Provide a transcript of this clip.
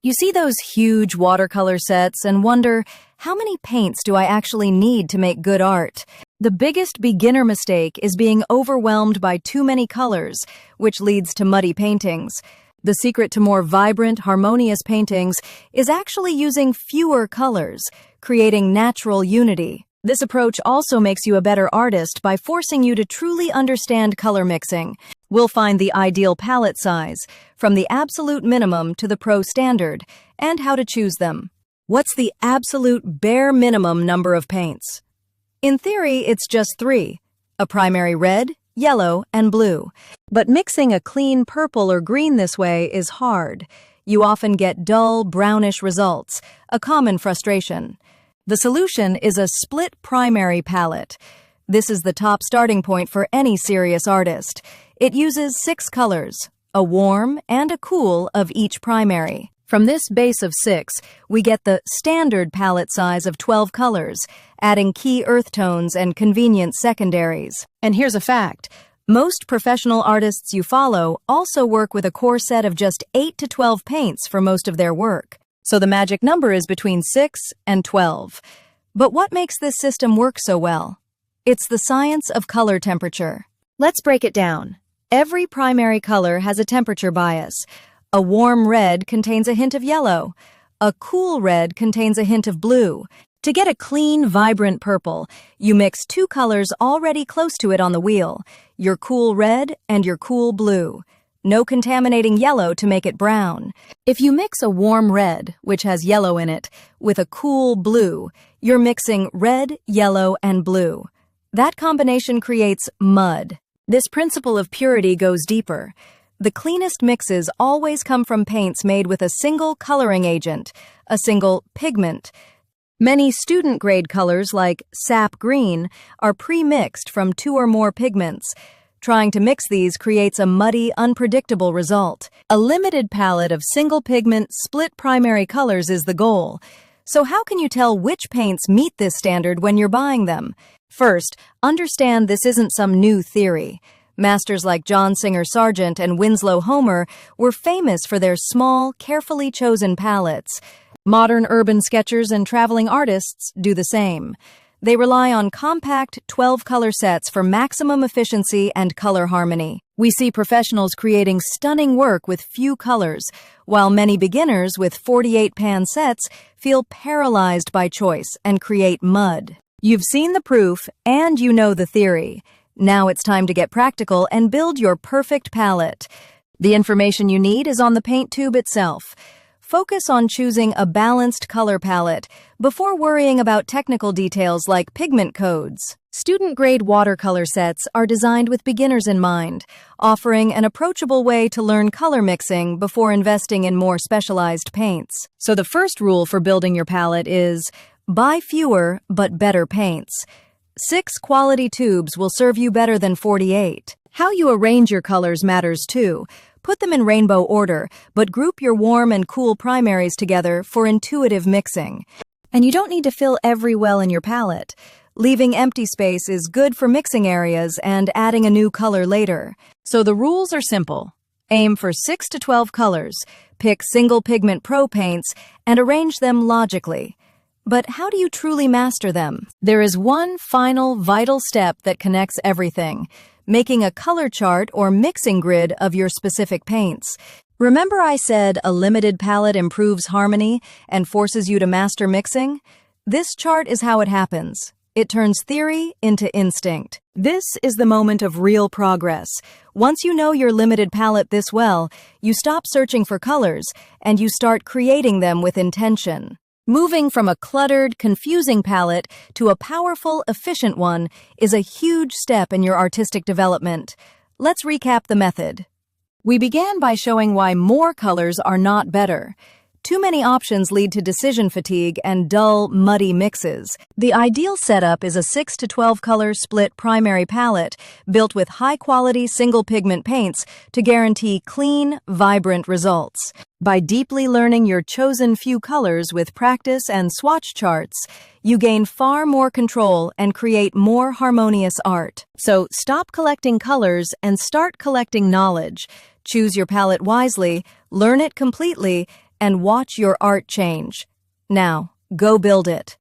You see those huge watercolor sets and wonder, how many paints do I actually need to make good art? The biggest beginner mistake is being overwhelmed by too many colors, which leads to muddy paintings. The secret to more vibrant, harmonious paintings is actually using fewer colors, creating natural unity. This approach also makes you a better artist by forcing you to truly understand color mixing. We'll find the ideal palette size, from the absolute minimum to the pro standard, and how to choose them. What's the absolute bare minimum number of paints? In theory, it's just 3: a primary red, yellow, and blue. But mixing a clean purple or green this way is hard. You often get dull, brownish results, a common frustration. The solution is a split primary palette. This is the top starting point for any serious artist. It uses 6 colors, a warm and a cool of each primary. From this base of 6, we get the standard palette size of 12 colors, adding key earth tones and convenient secondaries. And here's a fact. Most professional artists you follow also work with a core set of just 8 to 12 paints for most of their work. So the magic number is between 6 and 12. But what makes this system work so well? It's the science of color temperature. Let's break it down. Every primary color has a temperature bias. A warm red contains a hint of yellow. A cool red contains a hint of blue. To get a clean, vibrant purple, you mix 2 colors already close to it on the wheel, your cool red and your cool blue. No contaminating yellow to make it brown. If you mix a warm red, which has yellow in it, with a cool blue, you're mixing red, yellow, and blue. That combination creates mud. This principle of purity goes deeper. The cleanest mixes always come from paints made with a single coloring agent, a single pigment. Many student-grade colors like sap green are pre-mixed from 2 or more pigments. Trying to mix these creates a muddy, unpredictable result. A limited palette of single-pigment, split primary colors is the goal. So how can you tell which paints meet this standard when you're buying them? First, understand this isn't some new theory. Masters like John Singer Sargent and Winslow Homer were famous for their small, carefully chosen palettes. Modern urban sketchers and traveling artists do the same. They rely on compact 12-color sets for maximum efficiency and color harmony. We see professionals creating stunning work with few colors, while many beginners with 48-pan sets feel paralyzed by choice and create mud. You've seen the proof, and you know the theory. Now it's time to get practical and build your perfect palette. The information you need is on the paint tube itself. Focus on choosing a balanced color palette before worrying about technical details like pigment codes. Student-grade watercolor sets are designed with beginners in mind, offering an approachable way to learn color mixing before investing in more specialized paints. So the first rule for building your palette is, buy fewer but better paints. 6 quality tubes will serve you better than 48. How you arrange your colors matters too. Put them in rainbow order, but group your warm and cool primaries together for intuitive mixing. And you don't need to fill every well in your palette. Leaving empty space is good for mixing areas and adding a new color later. So the rules are simple. Aim for 6 to 12 colors, pick single pigment pro paints, and arrange them logically. But how do you truly master them? There is one final vital step that connects everything: making a color chart or mixing grid of your specific paints. Remember I said a limited palette improves harmony and forces you to master mixing? This chart is how it happens. It turns theory into instinct. This is the moment of real progress. Once you know your limited palette this well, you stop searching for colors and you start creating them with intention. Moving from a cluttered, confusing palette to a powerful, efficient one is a huge step in your artistic development. Let's recap the method. We began by showing why more colors are not better. Too many options lead to decision fatigue and dull, muddy mixes. The ideal setup is a 6 to 12 color split primary palette built with high-quality single-pigment paints to guarantee clean, vibrant results. By deeply learning your chosen few colors with practice and swatch charts, you gain far more control and create more harmonious art. So stop collecting colors and start collecting knowledge. Choose your palette wisely, learn it completely, and watch your art change. Now, go build it.